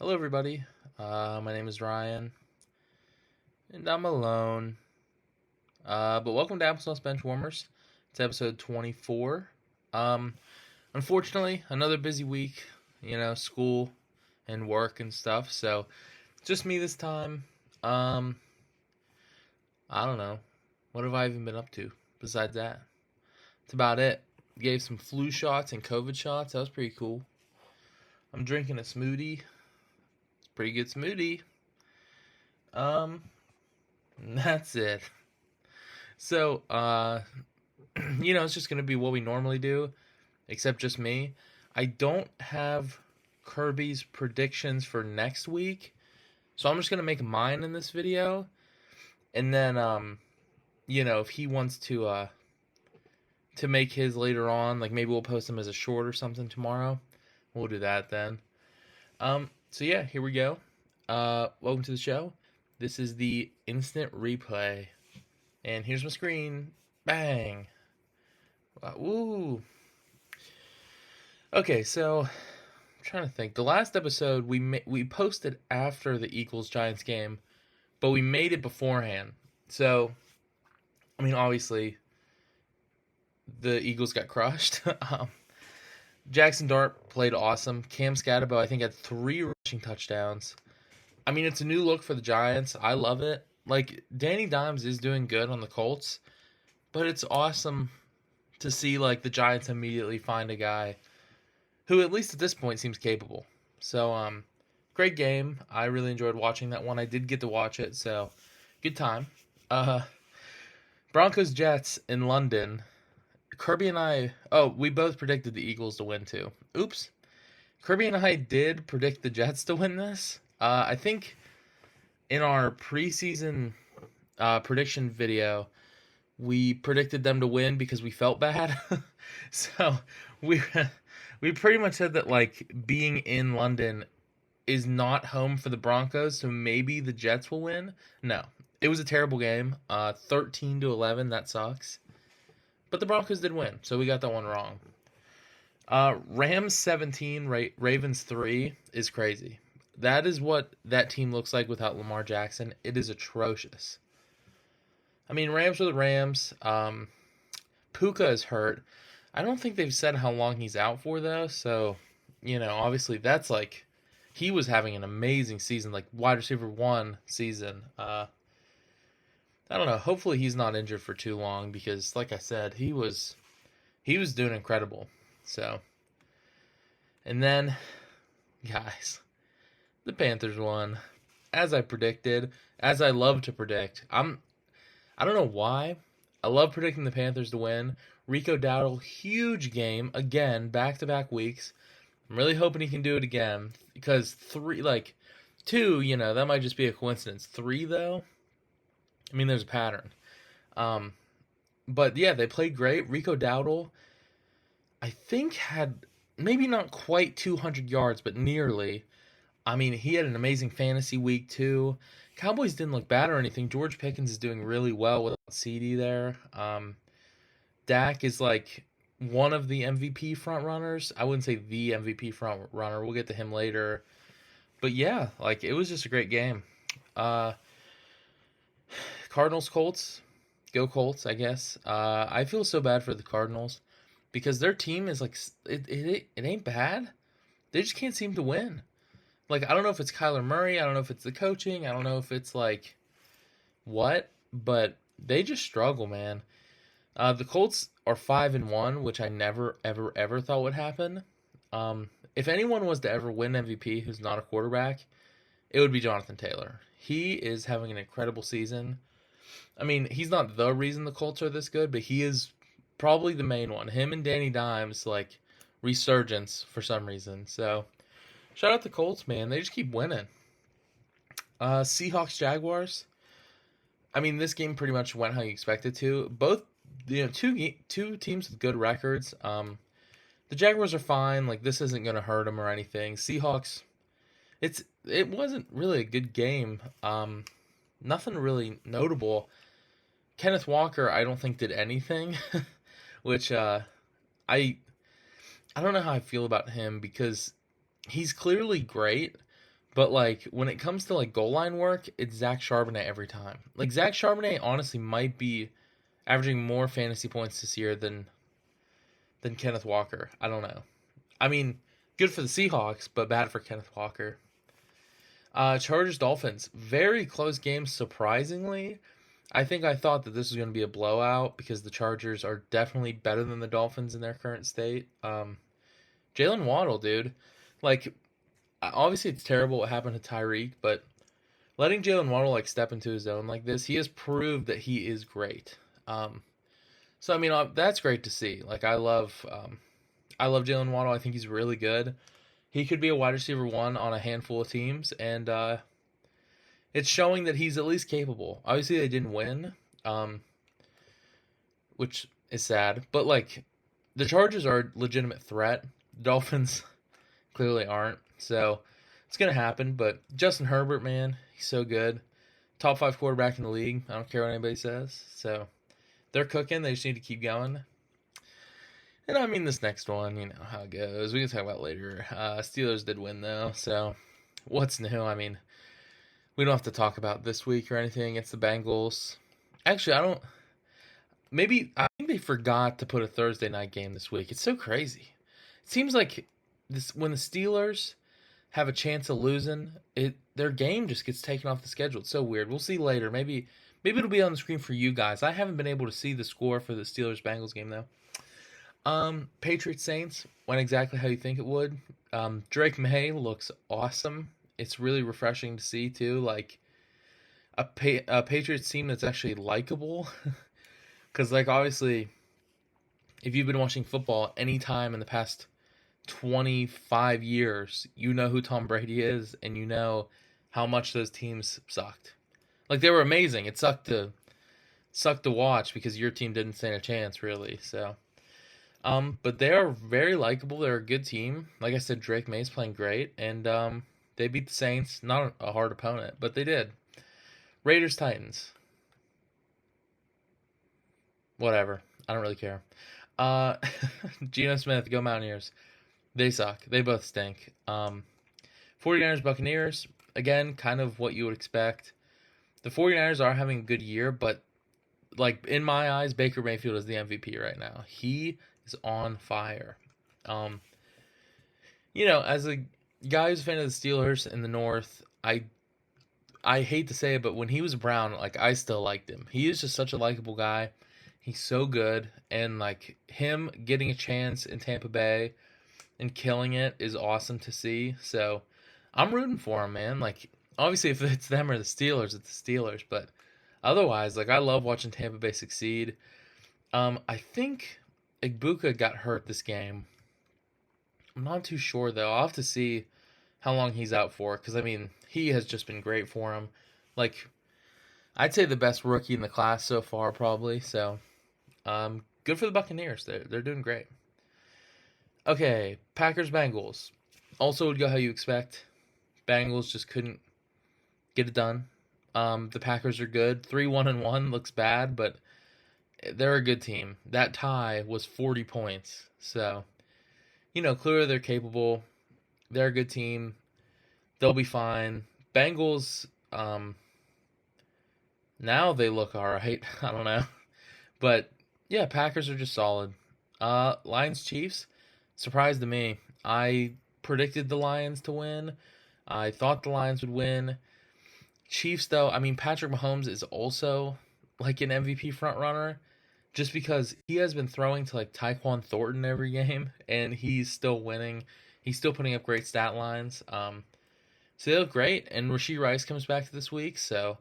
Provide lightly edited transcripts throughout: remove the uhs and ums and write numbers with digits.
Hello, everybody. My name is Ryan, and I'm alone. But welcome to Applesauce Benchwarmers. It's episode 24. Um, Unfortunately, another busy week. School and work and stuff. So, just me this time. Um, I don't know. What have I even been up to besides that? That's about it. Gave some flu shots and COVID shots. That was pretty cool. I'm drinking a smoothie. It's a pretty good smoothie. Um, that's it. So, it's just gonna be what we normally do, except just me. I don't have Kirby's predictions for next week, so I'm just gonna make mine in this video, and then, if he wants to make his later on, like maybe we'll post him as a short or something tomorrow. We'll do that then. So yeah, here we go. Welcome to the show. This is the instant replay, and here's my screen. Bang. Woo. Okay, so I'm trying to think. The last episode we posted after the Eagles Giants game, but we made it beforehand. So, I mean, obviously, the Eagles got crushed. Jackson Dart played awesome. Cam Scatterbo, I think, had 3 rushing touchdowns. I mean, it's a new look for the Giants. I love it. Like, Danny Dimes is doing good on the Colts, but it's awesome to see, like, the Giants immediately find a guy who, at least at this point, seems capable. So, great game. I really enjoyed watching that one. I did get to watch it, so good time. Broncos Jets in London. Kirby and I, we both predicted the Eagles to win too. Oops. Kirby and I did predict the Jets to win this. I think in our preseason prediction video, we predicted them to win because we felt bad. So we pretty much said that, like, being in London is not home for the Broncos, so maybe the Jets will win. No, it was a terrible game. 13-11, that sucks. But the Broncos did win, so we got that one wrong. Rams 17, Ravens 3 is crazy. That is what that team looks like without Lamar Jackson. It is atrocious. I mean, Rams are the Rams. Puka is hurt. I don't think they've said how long he's out for, though. So, obviously that's like, he was having an amazing season, like wide receiver 1 season. I don't know. Hopefully he's not injured for too long because, like I said, he was doing incredible. So, and then, guys, the Panthers won, as I predicted, as I love to predict. I don't know why. I love predicting the Panthers to win. Rico Dowdle, huge game again, back-to-back weeks. I'm really hoping he can do it again because 2, that might just be a coincidence. 3, though, I mean, there's a pattern. But yeah, they played great. Rico Dowdle, I think, had maybe not quite 200 yards, but nearly. I mean, he had an amazing fantasy week too. Cowboys didn't look bad or anything. George Pickens is doing really well without CD there. Dak is like one of the MVP front runners. I wouldn't say the MVP front runner. We'll get to him later. But yeah, like, it was just a great game. Cardinals Colts, go Colts, I guess. I feel so bad for the Cardinals because their team is like, it ain't bad. They just can't seem to win. Like, I don't know if it's Kyler Murray, I don't know if it's the coaching, I don't know if it's like what, but they just struggle, man. The Colts are 5-1, which I never ever thought would happen. If anyone was to ever win MVP who's not a quarterback, it would be Jonathan Taylor. He is having an incredible season. I mean, he's not the reason the Colts are this good, but he is probably the main one. Him and Danny Dimes, like, resurgence for some reason. So, shout out the Colts, man. They just keep winning. Seahawks Jaguars. I mean, this game pretty much went how you expected to. Both, two teams with good records. The Jaguars are fine. Like, this isn't going to hurt them or anything. Seahawks, it wasn't really a good game. Nothing really notable. Kenneth Walker, I don't think did anything, which I don't know how I feel about him because he's clearly great, But like when it comes to like goal line work, it's Zach Charbonnet every time. Like Zach Charbonnet honestly might be averaging more fantasy points this year than Kenneth Walker. I don't know. I mean, good for the Seahawks, but bad for Kenneth Walker. Chargers Dolphins, very close game. Surprisingly, I thought that this was going to be a blowout because the Chargers are definitely better than the Dolphins in their current state. Jalen Waddle, dude, like obviously it's terrible what happened to Tyreek, but letting Jalen Waddle like step into his own like this, he has proved that he is great. So I mean that's great to see. Like I love Jalen Waddle. I think he's really good. He could be a wide receiver one on a handful of teams, and it's showing that he's at least capable. Obviously, they didn't win, which is sad. But like, the Chargers are a legitimate threat. The Dolphins clearly aren't. So it's gonna happen. But Justin Herbert, man, he's so good. Top 5 quarterback in the league. I don't care what anybody says. So they're cooking. They just need to keep going. And I mean, this next one, you know how it goes. We can talk about it later. Steelers did win though. So what's new? I mean, we don't have to talk about this week or anything. It's the Bengals. Actually, I don't. Maybe I think they forgot to put a Thursday night game this week. It's so crazy. It seems like this when the Steelers have a chance of losing, their game just gets taken off the schedule. It's so weird. We'll see later. Maybe it'll be on the screen for you guys. I haven't been able to see the score for the Steelers Bengals game though. Patriots Saints went exactly how you think it would. Drake May looks awesome. It's really refreshing to see too, like a Patriots team that's actually likable. Because like obviously, if you've been watching football any time in the past 25 years, you know who Tom Brady is, and you know how much those teams sucked. Like they were amazing. It sucked to watch because your team didn't stand a chance really. So. But they are very likable. They're a good team. Like I said, Drake May's playing great, and they beat the Saints. Not a hard opponent, but they did. Raiders Titans. Whatever. I don't really care. Uh, Geno Smith, go Mountaineers. They suck. They both stink. 49ers Buccaneers. Again, kind of what you would expect. The 49ers are having a good year, but like in my eyes, Baker Mayfield is the MVP right now. He is on fire. As a guy who's a fan of the Steelers in the North, I hate to say it, but when he was Brown, like I still liked him. He is just such a likable guy. He's so good, and like him getting a chance in Tampa Bay and killing it is awesome to see. So I'm rooting for him, man. Like obviously, if it's them or the Steelers, it's the Steelers. But otherwise, like I love watching Tampa Bay succeed. I think Igbuka got hurt this game. I'm not too sure though. I'll have to see how long he's out for because I mean he has just been great for him. Like I'd say the best rookie in the class so far probably. So good for the Buccaneers. They're doing great. Okay, Packers Bengals. Also would go how you expect. Bengals just couldn't get it done. The Packers are good. 3-1-1 looks bad, but they're a good team. That tie was 40 points. So, clearly they're capable. They're a good team. They'll be fine. Bengals, now they look all right. I don't know. But, yeah, Packers are just solid. Lions Chiefs, surprise to me. I predicted the Lions to win. I thought the Lions would win. Chiefs, though, I mean, Patrick Mahomes is also like an MVP frontrunner just because he has been throwing to like Tyquan Thornton every game and he's still winning. He's still putting up great stat lines. So they look great. And Rashee Rice comes back this week. So,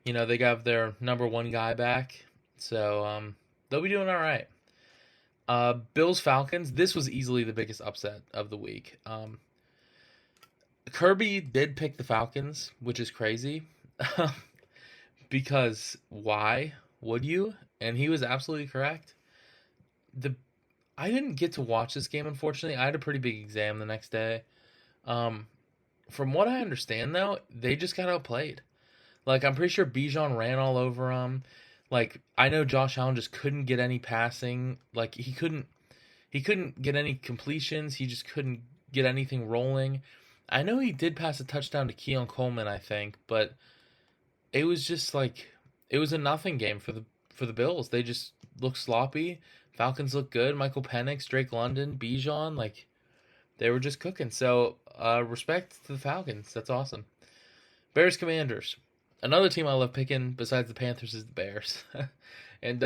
they got their number one guy back. So they'll be doing all right. Bills Falcons. This was easily the biggest upset of the week. Kirby did pick the Falcons, which is crazy. Because why would you? And he was absolutely correct. I didn't get to watch this game, unfortunately. I had a pretty big exam the next day. From what I understand, though, they just got outplayed. Like, I'm pretty sure Bijan ran all over them. Like, I know Josh Allen just couldn't get any passing. Like, he couldn't get any completions. He just couldn't get anything rolling. I know he did pass a touchdown to Keon Coleman, I think, but it was just like it was a nothing game for the Bills. They just looked sloppy. Falcons look good. Michael Penix, Drake London, Bijan, like they were just cooking. So respect to the Falcons. That's awesome. Bears Commanders. Another team I love picking besides the Panthers is the Bears. And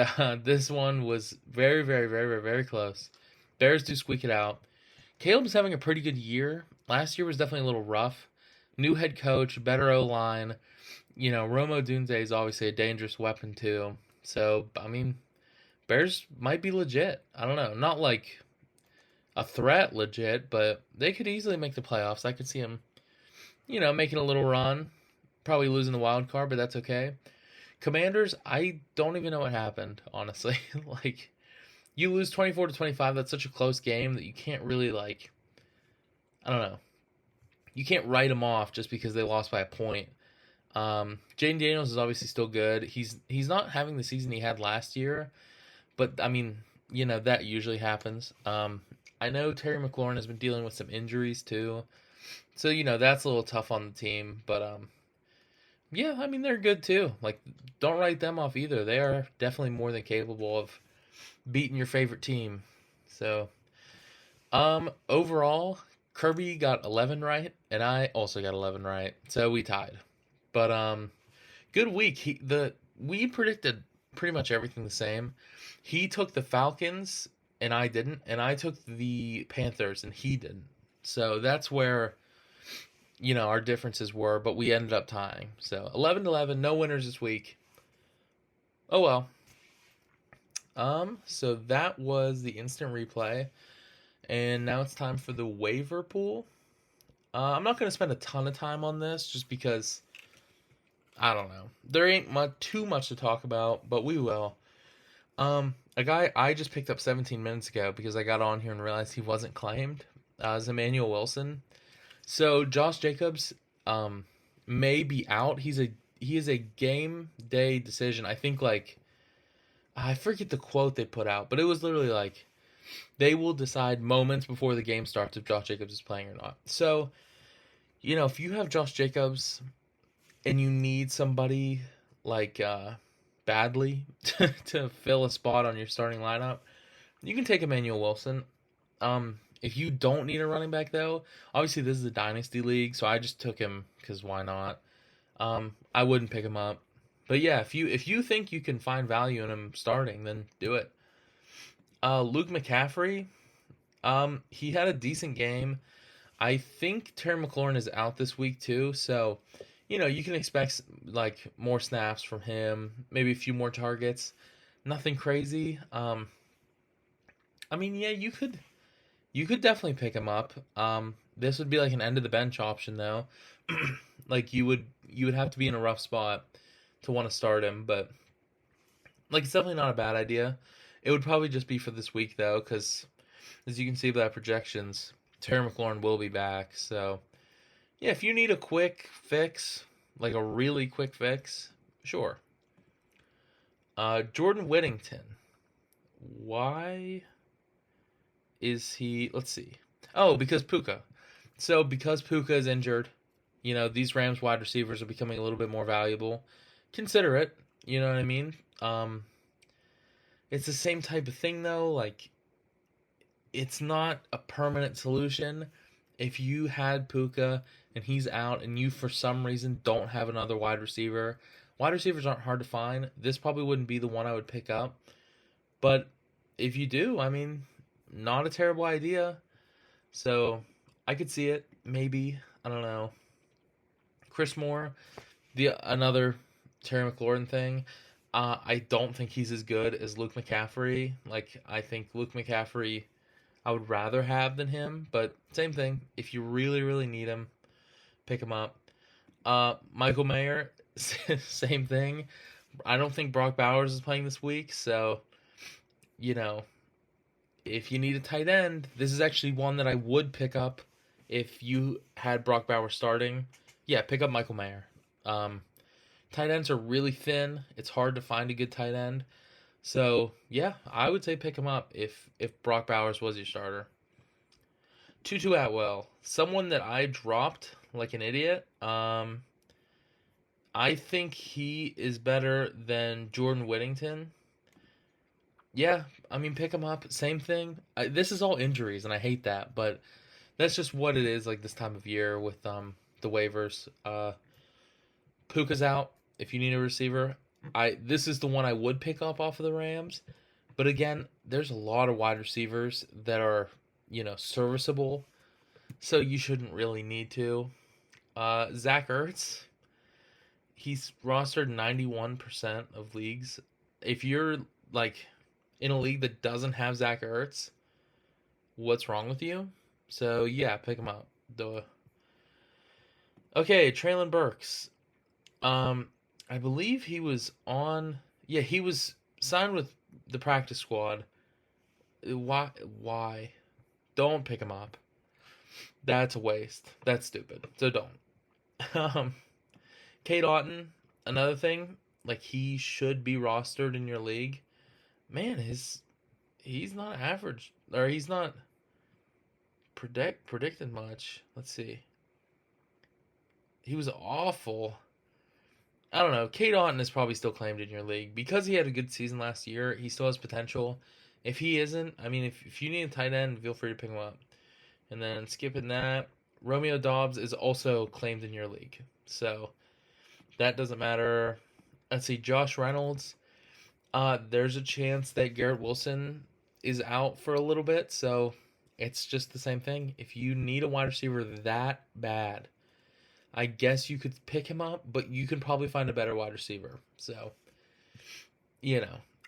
this one was very, very, very, very, very close. Bears do squeak it out. Caleb's having a pretty good year. Last year was definitely a little rough. New head coach, better O line. Romo Dunze is obviously a dangerous weapon too. So, I mean, Bears might be legit. I don't know. Not like a threat legit, but they could easily make the playoffs. I could see them, making a little run. Probably losing the wild card, but that's okay. Commanders, I don't even know what happened, honestly. Like, you lose 24-25. That's such a close game that you can't really, like, I don't know. You can't write them off just because they lost by a point. Jaden Daniels is obviously still good. He's not having the season he had last year, but I mean, that usually happens. I know Terry McLaurin has been dealing with some injuries too, so that's a little tough on the team. But yeah, I mean they're good too. Like, don't write them off either. They are definitely more than capable of beating your favorite team. So, overall, Kirby got 11 right, and I also got 11 right, so we tied. But good week. We predicted pretty much everything the same. He took the Falcons and I didn't, and I took the Panthers and he didn't. So that's where our differences were, but we ended up tying. So 11-11, no winners this week. Oh well. So that was the instant replay, and now it's time for the waiver pool. I'm not going to spend a ton of time on this just because I don't know. There ain't too much to talk about, but we will. A guy I just picked up 17 minutes ago because I got on here and realized he wasn't claimed is Emmanuel Wilson. So Josh Jacobs may be out. He is a game day decision. I think like I forget the quote they put out, but it was literally like they will decide moments before the game starts if Josh Jacobs is playing or not. So, if you have Josh Jacobs and you need somebody like badly to fill a spot on your starting lineup, you can take Emmanuel Wilson. If you don't need a running back though, obviously this is a dynasty league, so I just took him because why not? I wouldn't pick him up, but yeah, if you think you can find value in him starting, then do it. Luke McCaffrey, he had a decent game. I think Terry McLaurin is out this week too, so you can expect like more snaps from him, maybe a few more targets. Nothing crazy. I mean, yeah, you could definitely pick him up. This would be like an end of the bench option though. Like you would have to be in a rough spot to want to start him, but like it's definitely not a bad idea. It would probably just be for this week though, because as you can see by the projections, Terry McLaurin will be back. So yeah, if you need a quick fix, like a really quick fix, sure. Jordan Whittington. Why is he? Let's see. Oh, because Puka. So because Puka is injured, these Rams wide receivers are becoming a little bit more valuable. Consider it. You know what I mean? It's the same type of thing though. Like, it's not a permanent solution. If you had Puka and he's out and you for some reason don't have another wide receivers aren't hard to find. This probably wouldn't be the one I would pick up. But if you do, I mean, not a terrible idea. So I could see it. Maybe. I don't know. Chris Moore, another Terry McLaurin thing. I don't think he's as good as Luke McCaffrey. Like, I think Luke McCaffrey I would rather have than him, but same thing. If you really, really need him, pick him up. Michael Mayer, same thing. I don't think Brock Bowers is playing this week, so, if you need a tight end, this is actually one that I would pick up if you had Brock Bowers starting. Yeah, pick up Michael Mayer. Tight ends are really thin. It's hard to find a good tight end. So, yeah, I would say pick him up if Brock Bowers was your starter. Tutu Atwell, someone that I dropped like an idiot. I think he is better than Jordan Whittington. Yeah, I mean, pick him up. Same thing. This is all injuries, and I hate that, but that's just what it is. Like this time of year with the waivers. Puka's out. If you need a receiver, this is the one I would pick up off of the Rams. But again, there's a lot of wide receivers that are serviceable, so you shouldn't really need to. Zach Ertz, he's rostered 91% of leagues. If you're like in a league that doesn't have Zach Ertz, what's wrong with you? So yeah, pick him up. Duh. Okay, Traylon Burks. I believe he was on. Yeah, he was signed with the practice squad. Why? Why? Don't pick him up. That's a waste. That's stupid. So don't. Kate Otten, another thing. Like he should be rostered in your league. Man, he's not average, or he's not predicted much. Let's see. He was awful. I don't know. Kate Otten is probably still claimed in your league because he had a good season last year. He still has potential. If he isn't, I mean, if you need a tight end, feel free to pick him up. And then skipping that, Romeo Dobbs is also claimed in your league, so that doesn't matter. Let's see, Josh Reynolds. There's a chance that Garrett Wilson is out for a little bit, so it's just the same thing. If you need a wide receiver that bad, I guess you could pick him up, but you can probably find a better wide receiver. So,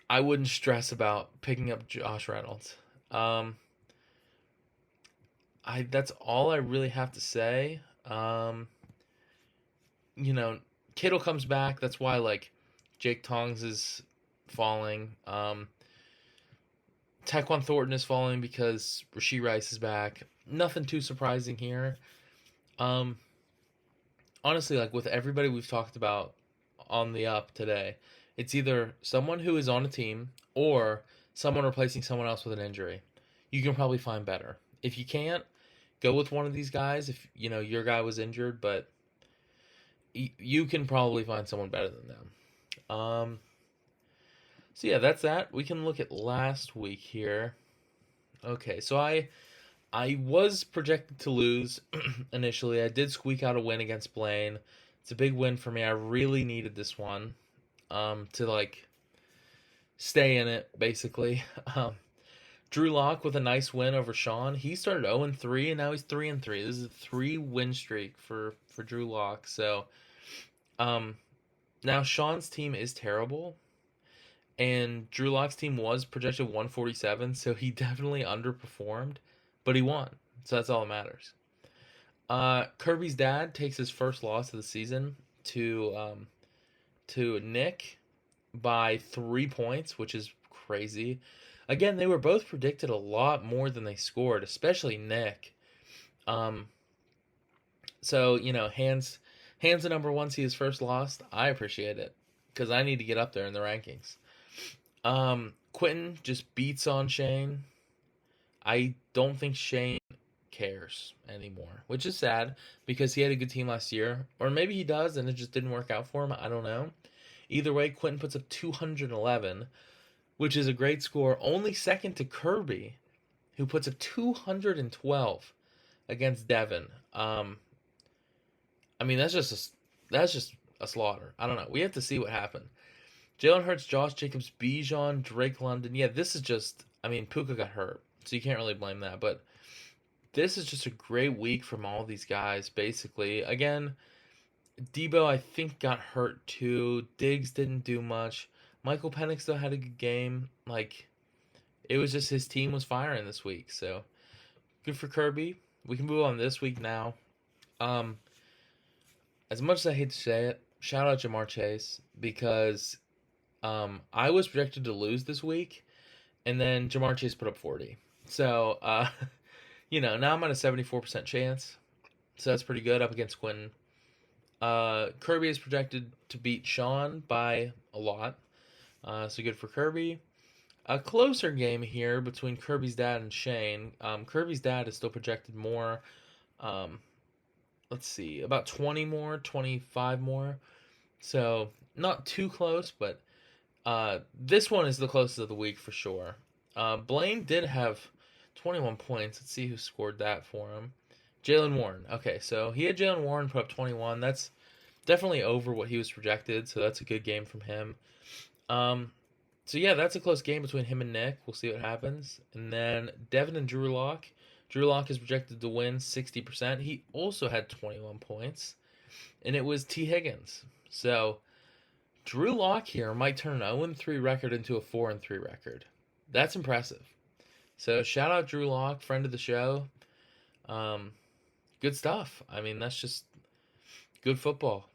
I wouldn't stress about picking up Josh Reynolds. That's all I really have to say. Kittle comes back. That's why Jake Tongs is falling. Tyquan Thornton is falling because Rashee Rice is back. Nothing too surprising here. Honestly, with everybody we've talked about on the up today, it's either someone who is on a team or someone replacing someone else with an injury. You can probably find better. If you can't, go with one of these guys if your guy was injured, but you can probably find someone better than them. So yeah, that's that. We can look at last week here. Okay, so I was projected to lose initially. I did squeak out a win against Blaine. It's a big win for me. I really needed this one to stay in it, basically. Drew Lock with a nice win over Sean. He started 0-3 and now he's 3-3. This is a 3-win streak for Drew Lock. So now Sean's team is terrible. And Drew Lock's team was projected 147, so he definitely underperformed, but he won. So that's all that matters. Kirby's dad takes his first loss of the season to Nick by 3 points, which is crazy. Again, they were both predicted a lot more than they scored, especially Nick. So hands the number one, see his first loss. I appreciate it because I need to get up there in the rankings. Quentin just beats on Shane. I don't think Shane cares anymore, which is sad because he had a good team last year. Or maybe he does and it just didn't work out for him. I don't know. Either way, Quentin puts up 211, which is a great score. Only second to Kirby, who puts up 212 against Devin. I mean, that's just a slaughter. I don't know. We have to see what happened. Jalen Hurts, Josh Jacobs, Bijan, Drake London. Yeah, this is just... I mean, Puka got hurt, so you can't really blame that. But this is just a great week from all these guys, basically. Again, Debo, I think, got hurt too. Diggs didn't do much. Michael Penix still had a good game. It was just his team was firing this week. So, good for Kirby. We can move on this week now. As much as I hate to say it, shout out Jamar Chase because... I was projected to lose this week, and then Jamar Chase put up 40. So, now I'm at a 74% chance. So that's pretty good up against Quentin. Kirby is projected to beat Sean by a lot. So good for Kirby. A closer game here between Kirby's dad and Shane. Kirby's dad is still projected more. Um, let's see, about 20 more, 25 more. So not too close, but this one is the closest of the week for sure. Blaine did have 21 points. Let's see who scored that for him. Jalen Warren. Okay, so he had Jalen Warren put up 21. That's definitely over what he was projected, so that's a good game from him. So yeah, that's a close game between him and Nick. We'll see what happens. And then Devin and Drew Lock. Drew Lock is projected to win 60%. He also had 21 points, and it was T. Higgins. So Drew Lock here might turn an 0-3 record into a 4-3 record. That's impressive. So shout out Drew Lock, friend of the show. Good stuff. I mean, that's just good football.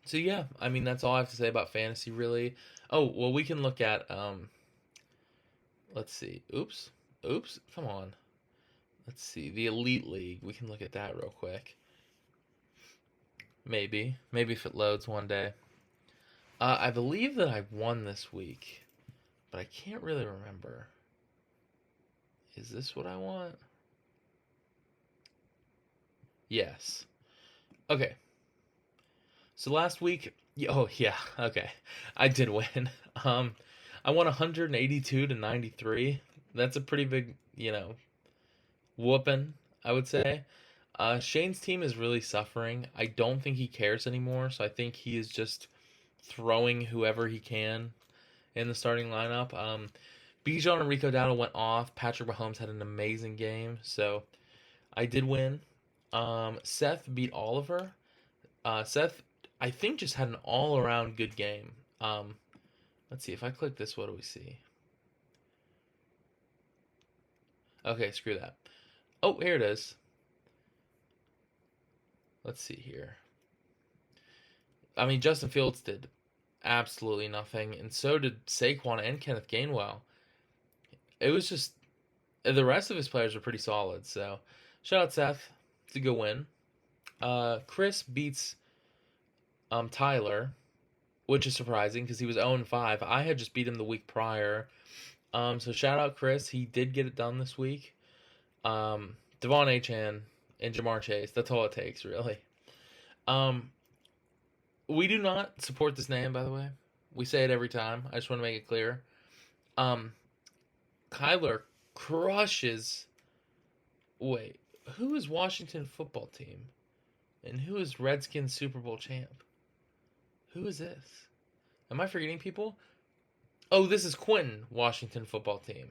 So yeah, I mean that's all I have to say about fantasy really. Oh, well we can look at let's see. Oops. Come on. Let's see. The Elite League. We can look at that real quick. Maybe if it loads one day. I believe that I won this week, but I can't really remember. Is this what I want? Yes. Okay. So last week, oh yeah, okay, I did win. I won 182 to 93. That's a pretty big, whooping, I would say. Shane's team is really suffering. I don't think he cares anymore, so I think he is just throwing whoever he can in the starting lineup. Bijan and Rico Dowdle went off. Patrick Mahomes had an amazing game, so I did win. Seth beat Oliver. Seth, I think, just had an all-around good game. Let's see. If I click this, what do we see? Okay, screw that. Oh, here it is. Let's see here. I mean, Justin Fields did absolutely nothing, and so did Saquon and Kenneth Gainwell. It was just the rest of his players were pretty solid. So, shout out Seth. It's a good win. Chris beats Tyler, which is surprising because he was 0-5. I had just beat him the week prior. So shout out Chris. He did get it done this week. Devon Achan and Jamar Chase. That's all it takes, really. We do not support this name, by the way. We say it every time. I just want to make it clear. Kyler crushes. Wait, who is Washington football team? And who is Redskins Super Bowl champ? Who is this? Am I forgetting people? Oh, this is Quentin, Washington football team.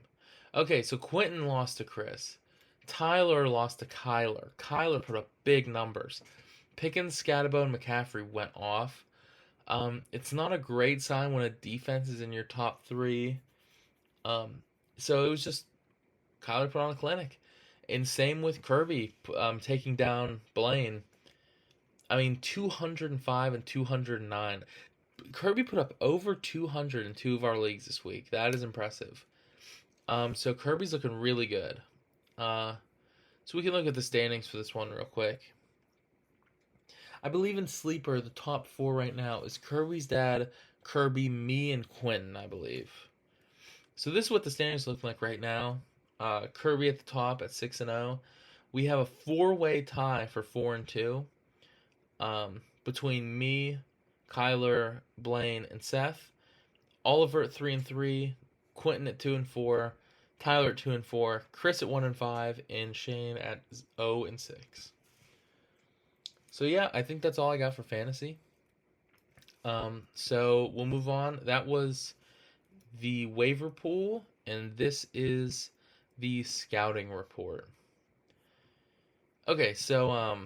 Okay, so Quentin lost to Chris. Tyler lost to Kyler. Kyler put up big numbers. Pickens, Scatterbo, and McCaffrey went off. It's not a great sign when a defense is in your top three. So it was just Kyler put on a clinic. And same with Kirby taking down Blaine. I mean, 205 and 209. Kirby put up over 200 in two of our leagues this week. That is impressive. So Kirby's looking really good. So we can look at the standings for this one real quick. I believe in Sleeper, the top four right now is Kirby's dad, Kirby, me, and Quentin, I believe. So this is what the standings look like right now. Kirby at the top at 6-0. We have a four-way tie for 4-2. Between me, Kyler, Blaine, and Seth. Oliver at 3-3. Quentin at 2-4. Tyler at 2-4. Chris at 1-5. And Shane at 0-6. So yeah, I think that's all I got for fantasy. So we'll move on. That was the waiver pool, and this is the scouting report. Okay, so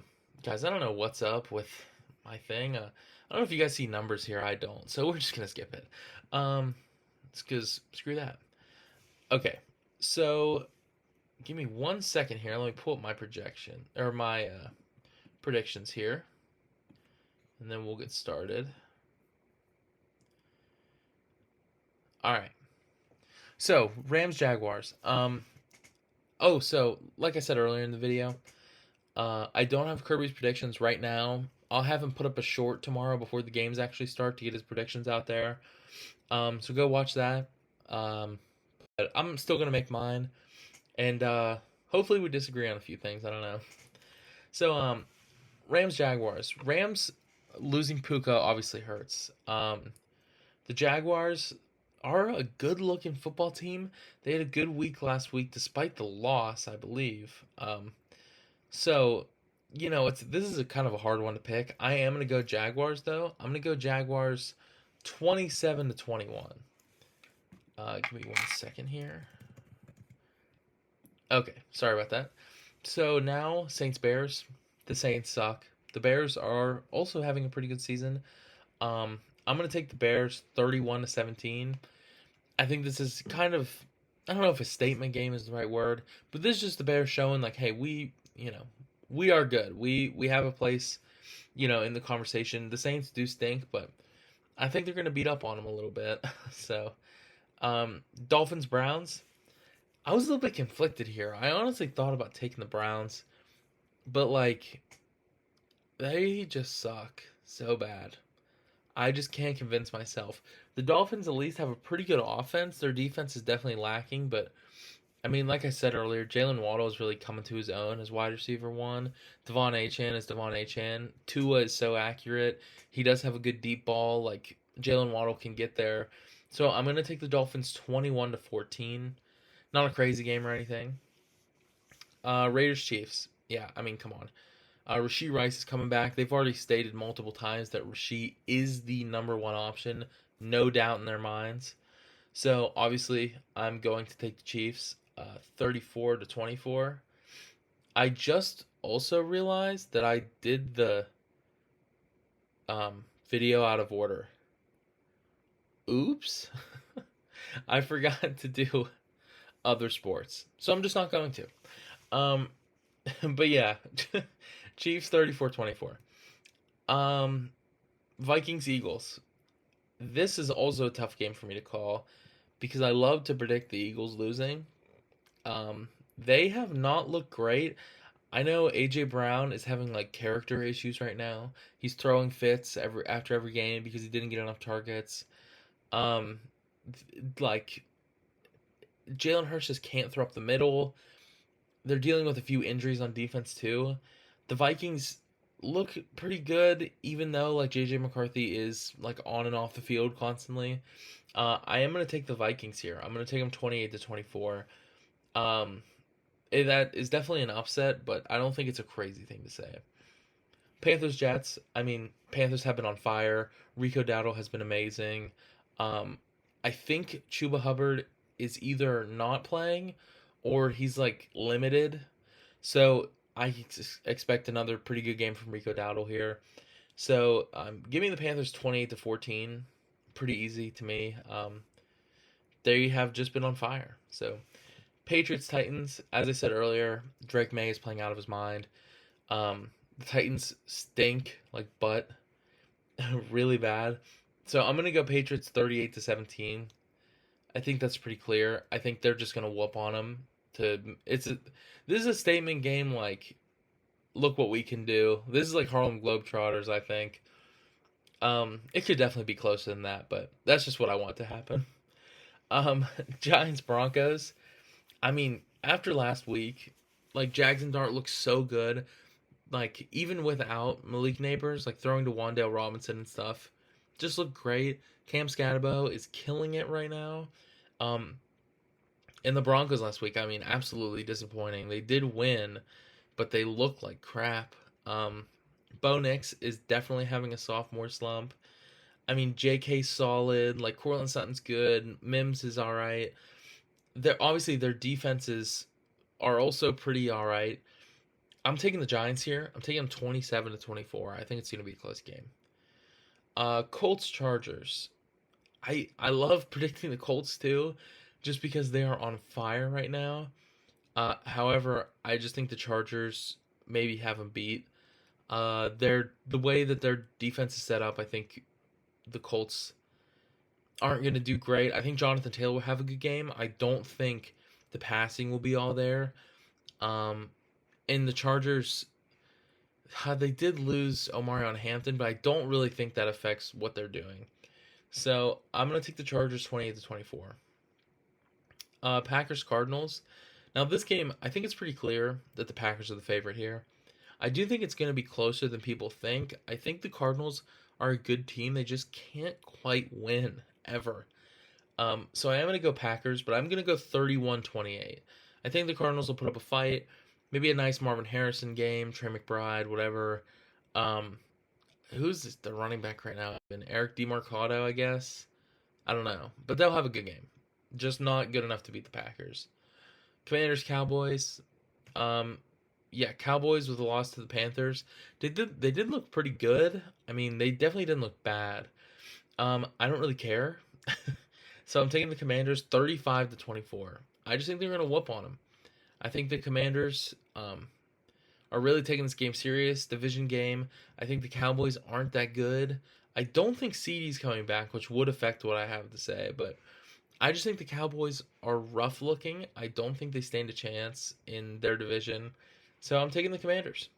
guys, I don't know what's up with my thing. I don't know if you guys see numbers here. I don't, so we're just gonna skip it. It's because screw that. Okay, so give me 1 second here. Let me pull up my projection or my predictions here, and then we'll get started. All right. So Rams Jaguars. So like I said earlier in the video, I don't have Kirby's predictions right now. I'll have him put up a short tomorrow before the games actually start to get his predictions out there. So go watch that. Um, but I'm still gonna make mine, and hopefully we disagree on a few things. I don't know. So Rams Jaguars. Rams losing Puka obviously hurts. The Jaguars are a good looking football team. They had a good week last week despite the loss, I believe. So this is a kind of a hard one to pick. I am gonna go Jaguars though. I'm gonna go Jaguars 27-21. Give me 1 second here. Okay, sorry about that. So now Saints Bears. The Saints suck. The Bears are also having a pretty good season. I'm gonna take the Bears 31-17. I think this is kind of, I don't know if a statement game is the right word, but this is just the Bears showing like, hey, we are good. We have a place, in the conversation. The Saints do stink, but I think they're gonna beat up on them a little bit. So, Dolphins Browns. I was a little bit conflicted here. I honestly thought about taking the Browns, but like they just suck so bad. I just can't convince myself. The Dolphins at least have a pretty good offense. Their defense is definitely lacking, but I mean, like I said earlier, Jalen Waddle is really coming to his own as wide receiver one. Devon Achane is Devon Achane. Tua is so accurate. He does have a good deep ball. Like Jalen Waddle can get there. So I'm gonna take the Dolphins 21-14. Not a crazy game or anything. Raiders Chiefs. Yeah, I mean, come on. Rashee Rice is coming back. They've already stated multiple times that Rashee is the number one option, no doubt in their minds. So obviously, I'm going to take the Chiefs, 34-24. I just also realized that I did the video out of order. Oops, I forgot to do other sports, so I'm just not going to. Um, but yeah, Chiefs 34-24. Vikings Eagles. This is also a tough game for me to call because I love to predict the Eagles losing. They have not looked great. I know AJ Brown is having like character issues right now. He's throwing fits after every game because he didn't get enough targets. Um, like Jalen Hurts just can't throw up the middle. They're dealing with a few injuries on defense too. The Vikings look pretty good, even though like JJ McCarthy is like on and off the field constantly. I am gonna take the Vikings here. I'm gonna take them 28-24. That is definitely an upset, but I don't think it's a crazy thing to say. Panthers Jets. I mean, Panthers have been on fire. Rico Dowdle has been amazing. I think Chuba Hubbard is either not playing or he's like limited. So I expect another pretty good game from Rico Dowdle here. So give me the Panthers 28-14. Pretty easy to me. They have just been on fire. So Patriots Titans, as I said earlier, Drake May is playing out of his mind. The Titans stink like butt, really bad. So I'm gonna go Patriots 38-17. I think that's pretty clear. I think they're just gonna whoop on them. This is a statement game. Like, look what we can do. This is like Harlem Globetrotters. I think. It could definitely be closer than that, but that's just what I want to happen. Giants Broncos. I mean, after last week, like Jackson Dart looks so good. Like even without Malik Neighbors, like throwing to Wan'Dale Robinson and stuff, just looked great. Cam Scatterbo is killing it right now. And the Broncos last week, I mean, absolutely disappointing. They did win, but they look like crap. Bo Nix is definitely having a sophomore slump. I mean, J.K. solid. Like Cortland Sutton's good. Mims is all right. Obviously their defenses are also pretty all right. I'm taking the Giants here. I'm taking them 27-24. I think it's going to be a close game. Colts Chargers. I love predicting the Colts too, just because they are on fire right now. However, I just think the Chargers maybe have them beat. The way that their defense is set up, I think the Colts aren't going to do great. I think Jonathan Taylor will have a good game. I don't think the passing will be all there. And the Chargers, They did lose Omarion Hampton, but I don't really think that affects what they're doing. So I'm gonna take the Chargers 28-24. Packers Cardinals. Now this game, I think it's pretty clear that the Packers are the favorite here. I do think it's gonna be closer than people think. I think the Cardinals are a good team. They just can't quite win ever. So I am going to go Packers, but I'm going to go 31-28. I think the Cardinals will put up a fight. Maybe a nice Marvin Harrison game, Trey McBride, whatever. Um, who's the running back right now? And Eric DeMarcado, I guess. I don't know, but they'll have a good game. Just not good enough to beat the Packers. Commanders, Cowboys. Yeah, Cowboys with a loss to the Panthers. They did look pretty good. I mean, they definitely didn't look bad. I don't really care. So I'm taking the Commanders 35-24. I just think they're going to whoop on them. I think the Commanders are really taking this game serious. Division game. I think the Cowboys aren't that good. I don't think CeeDee's coming back, which would affect what I have to say. But I just think the Cowboys are rough looking. I don't think they stand a chance in their division. So I'm taking the Commanders.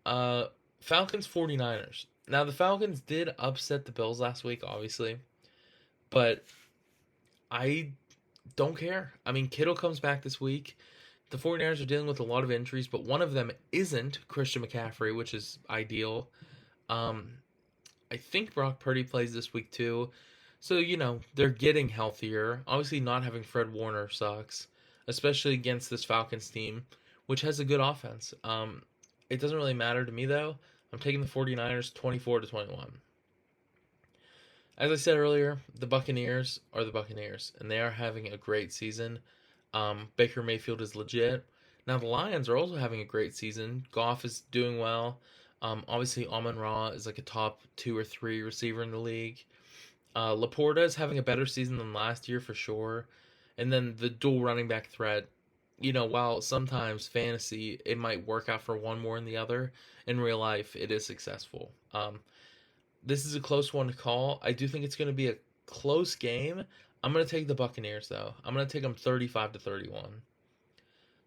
Falcons 49ers. Now the Falcons did upset the Bills last week, obviously. But I don't care. I mean, Kittle comes back this week. The 49ers are dealing with a lot of injuries, but one of them isn't Christian McCaffrey, which is ideal. I think Brock Purdy plays this week too. So, they're getting healthier. Obviously, not having Fred Warner sucks, especially against this Falcons team, which has a good offense. It doesn't really matter to me, though. I'm taking the 49ers 24-21. As I said earlier, the Buccaneers are the Buccaneers, and they are having a great season. Baker Mayfield is legit. Now, the Lions are also having a great season. Goff is doing well. Obviously, Amon-Ra is like a top 2 or 3 receiver in the league. Laporta is having a better season than last year for sure. And then the dual running back threat, while sometimes fantasy, it might work out for one more than the other, in real life, it is successful. This is a close one to call. I do think it's going to be a close game. I'm going to take the Buccaneers, though. I'm going to take them 35-31.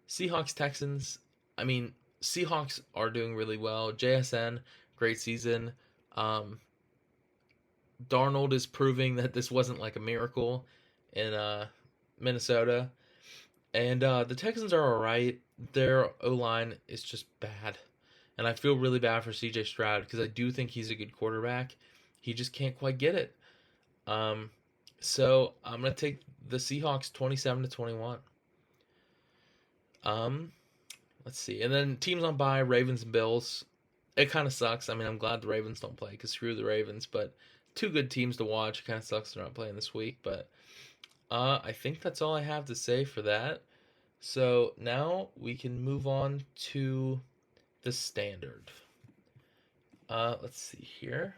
Seahawks, Texans. I mean, Seahawks are doing really well. JSN, great season. Darnold is proving that this wasn't like a miracle in Minnesota. And the Texans are all right. Their O-line is just bad. And I feel really bad for CJ Stroud because I do think he's a good quarterback. He just can't quite get it. So I'm going to take the Seahawks 27-21. Let's see. And then teams on bye, Ravens and Bills. It kind of sucks. I mean, I'm glad the Ravens don't play because screw the Ravens. But two good teams to watch. It kind of sucks they're not playing this week. But I think that's all I have to say for that. So now we can move on to the standard. Let's see here.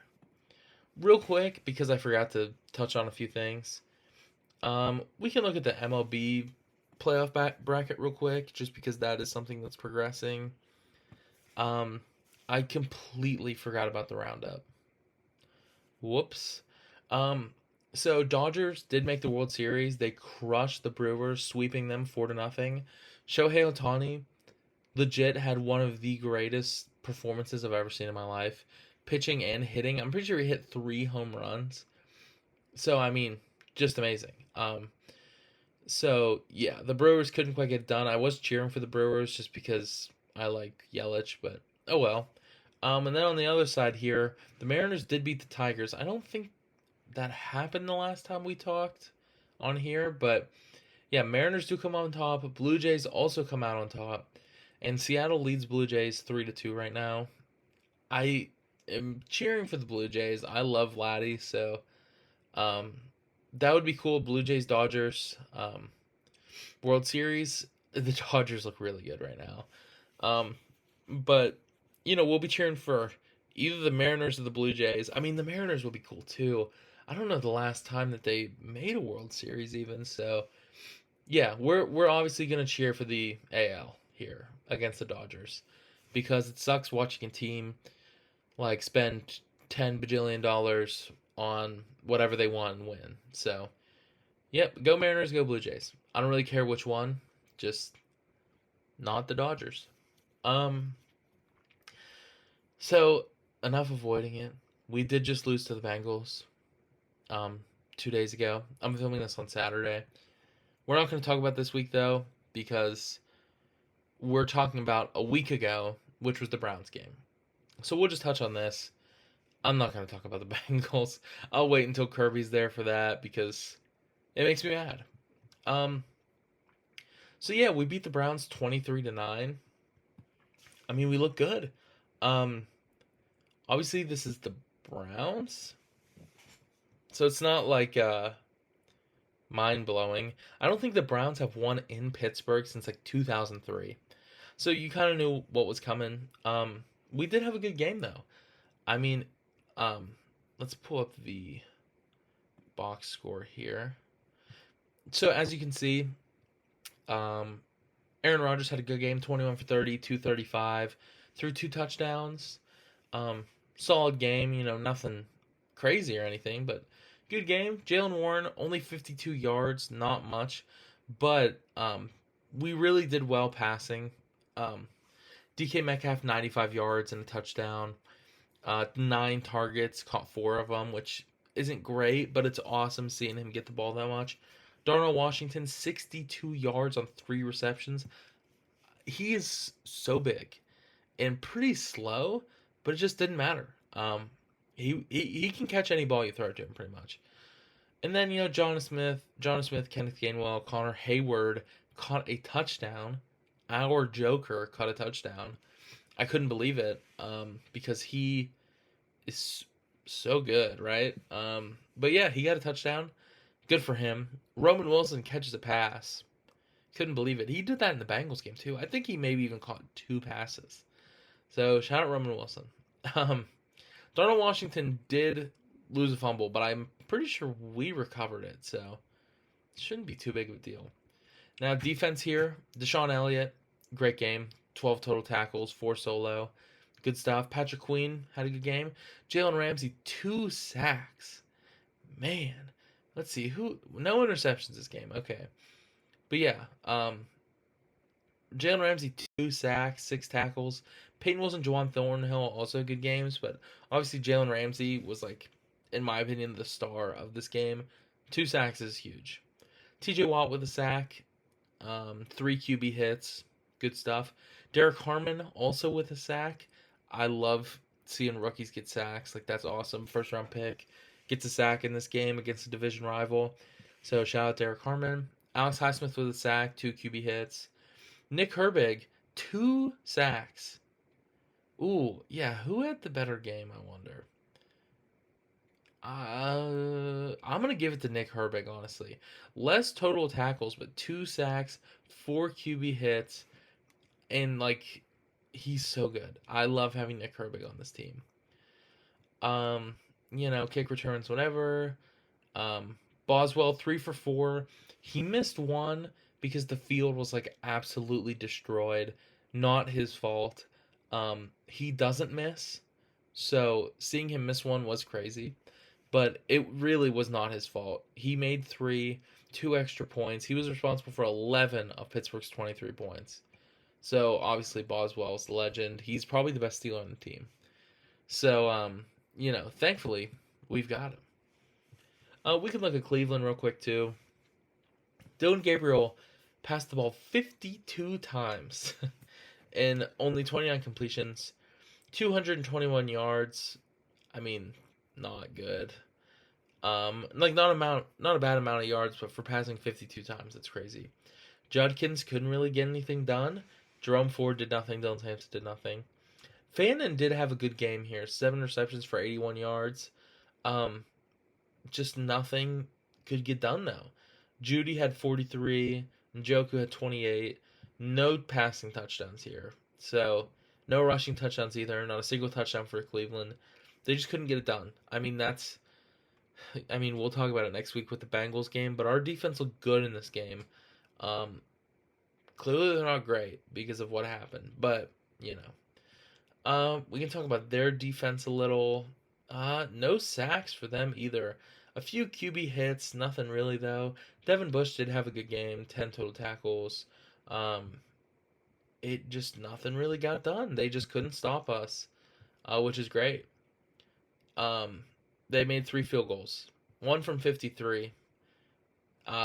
Real quick, because I forgot to touch on a few things. We can look at the MLB playoff bracket real quick, just because that is something that's progressing. I completely forgot about the roundup. Whoops. So Dodgers did make the World Series. They crushed the Brewers, sweeping them 4-0. Shohei Ohtani legit had one of the greatest performances I've ever seen in my life. Pitching and hitting. I'm pretty sure he hit 3 home runs. So, I mean, just amazing. So, yeah, the Brewers couldn't quite get it done. I was cheering for the Brewers just because I like Yelich, but oh well. And then on the other side here, the Mariners did beat the Tigers. I don't think that happened the last time we talked on here, but yeah, Mariners do come on top. Blue Jays also come out on top. And Seattle leads Blue Jays 3-2 right now. I am cheering for the Blue Jays. I love Vladdy, so that would be cool. Blue Jays, Dodgers, World Series. The Dodgers look really good right now. But, we'll be cheering for either the Mariners or the Blue Jays. I mean, the Mariners will be cool too. I don't know the last time that they made a World Series even, so yeah, we're obviously going to cheer for the AL here against the Dodgers because it sucks watching a team like spend $10 bajillion on whatever they want and win. So, yep, go Mariners, go Blue Jays. I don't really care which one, just not the Dodgers. So enough avoiding it. We did just lose to the Bengals, um, 2 days ago. I'm filming this on Saturday. We're not going to talk about this week though because we're talking about a week ago, which was the Browns game. So we'll just touch on this. I'm not going to talk about the Bengals. I'll wait until Kirby's there for that because it makes me mad. Um, so yeah, we beat the Browns 23-9. I mean, we look good. Um, Obviously this is the Browns, so it's not like mind blowing. I don't think the Browns have won in Pittsburgh since like 2003. So you kind of knew what was coming. We did have a good game though. I mean, um, let's pull up the box score here. So as you can see, um, Aaron Rodgers had a good game, 21 for 30, 235, threw 2 touchdowns. Um, Solid game, nothing crazy or anything, but good game. Jalen Warren only 52 yards, not much, but we really did well passing. DK Metcalf 95 yards and a touchdown. 9 targets, caught 4 of them, which isn't great, but it's awesome seeing him get the ball that much. Darnell Washington 62 yards on 3 receptions. He is so big and pretty slow, but it just didn't matter. He can catch any ball you throw to him pretty much. And then Jonnu Smith, Kenneth Gainwell, Connor Hayward caught a touchdown. Our Joker caught a touchdown. I couldn't believe it because he is so good, right? But yeah, he got a touchdown. Good for him. Roman Wilson catches a pass. Couldn't believe it. He did that in the Bengals game too. I think he maybe even caught 2 passes. So shout out Roman Wilson. Darnell Washington did lose a fumble, but I'm pretty sure we recovered it, so it shouldn't be too big of a deal. Now defense here, Deshaun Elliott, great game, 12 total tackles, 4 solo, good stuff. Patrick Queen had a good game. Jalen Ramsey 2 sacks. Man, let's see no interceptions this game. Okay, but yeah, Jalen Ramsey 2 sacks, 6 tackles. Peyton Wilson, Juwan Thornhill also good games, but obviously Jalen Ramsey was like, in my opinion, the star of this game. 2 sacks is huge. T.J. Watt with a sack, 3 QB hits, good stuff. Derek Harmon also with a sack. I love seeing rookies get sacks. Like, that's awesome. First round pick gets a sack in this game against a division rival. So shout out Derek Harmon. Alex Highsmith with a sack, 2 QB hits. Nick Herbig, 2 sacks. Ooh, yeah, who had the better game, I wonder? I'm going to give it to Nick Herbig, honestly. Less total tackles, but 2 sacks, 4 QB hits, and, like, he's so good. I love having Nick Herbig on this team. Kick returns, whatever. Boswell, 3 for 4. He missed 1 because the field was, like, absolutely destroyed. Not his fault. He doesn't miss, so seeing him miss 1 was crazy, but it really was not his fault. He made 3, 2 extra points. He was responsible for 11 of Pittsburgh's 23 points. So obviously Boswell's the legend. He's probably the best stealer on the team. So thankfully we've got him. We can look at Cleveland real quick too. Dylan Gabriel passed the ball 52 times and only 29 completions, 221 yards. I mean, not good. Not a bad amount of yards, but for passing 52 times, that's crazy. Judkins couldn't really get anything done. Jerome Ford did nothing. Dylan Sampson did nothing. Fannin did have a good game here. 7 receptions for 81 yards. Just nothing could get done though. Judy had 43. Njoku had 28. No passing touchdowns here. So, no rushing touchdowns either. Not a single touchdown for Cleveland. They just couldn't get it done. We'll talk about it next week with the Bengals game, but our defense looked good in this game. Clearly they're not great because of what happened, but, we can talk about their defense a little. No sacks for them either. A few QB hits, nothing really though. Devin Bush did have a good game, 10 total tackles. Nothing really got done. They just couldn't stop us. which is great. Um, they made 3 field goals, one from 53.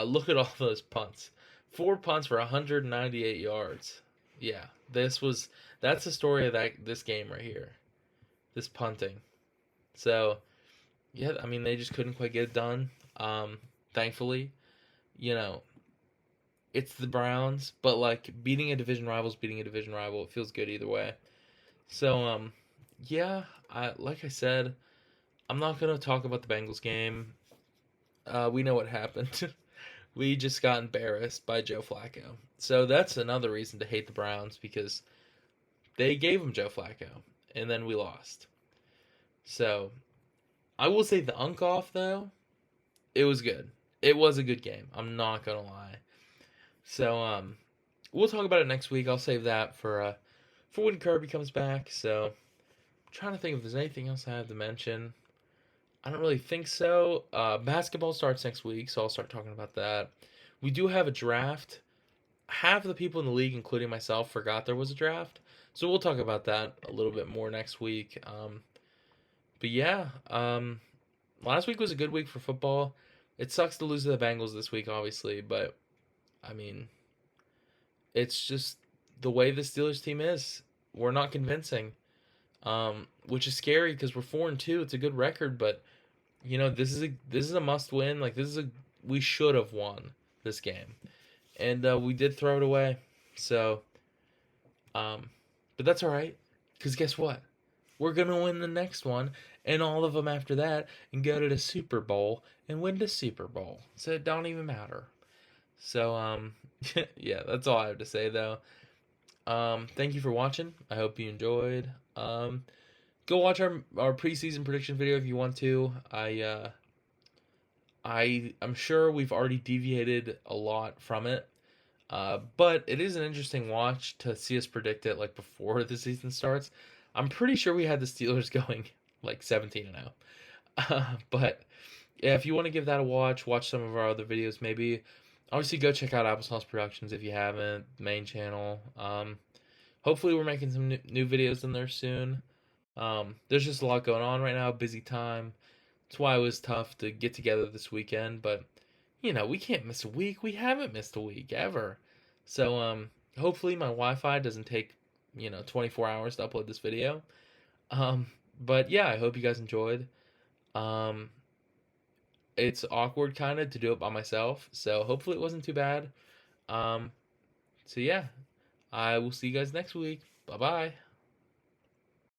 Look at all those punts. 4 punts for 198 yards. Yeah, that's the story of this game right here. This punting. So yeah, I mean they just couldn't quite get it done. Thankfully, you know, it's the Browns, but like beating a division rival is beating a division rival. It feels good either way. So yeah, like I said, I'm not gonna talk about the Bengals game. We know what happened. We just got embarrassed by Joe Flacco. So that's another reason to hate the Browns because they gave him Joe Flacco and then we lost. So I will say the unk off though, it was good. It was a good game. I'm not gonna lie. So we'll talk about it next week. I'll save that for when Kirby comes back. So I'm trying to think if there's anything else I have to mention. I don't really think so. Basketball starts next week, so I'll start talking about that. We do have a draft. Half of the people in the league, including myself, forgot there was a draft. So we'll talk about that a little bit more next week. But yeah, last week was a good week for football. It sucks to lose to the Bengals this week, obviously, but I mean, it's just the way the Steelers team is. We're not convincing, which is scary because we're 4-2. It's a good record, but this is a must win. Like we should have won this game, and we did throw it away. So, but that's all right, because guess what? We're gonna win the next one, and all of them after that, and go to the Super Bowl and win the Super Bowl. So it don't even matter. So yeah, that's all I have to say though. Thank you for watching. I hope you enjoyed. Go watch our preseason prediction video if you want to. I'm sure we've already deviated a lot from it. But it is an interesting watch to see us predict it like before the season starts. I'm pretty sure we had the Steelers going like 17-0. But yeah, if you want to give that a watch some of our other videos maybe. Obviously go check out Applesauce Productions if you haven't, main channel. Hopefully we're making some new videos in there soon. There's just a lot going on right now, busy time. That's why it was tough to get together this weekend, but we can't miss a week. We haven't missed a week ever. So hopefully my Wi-Fi doesn't take 24 hours to upload this video. Um, but yeah, I hope you guys enjoyed. Um, it's awkward kind of to do it by myself, so hopefully it wasn't too bad. Um, so yeah, I will see you guys next week. Bye bye.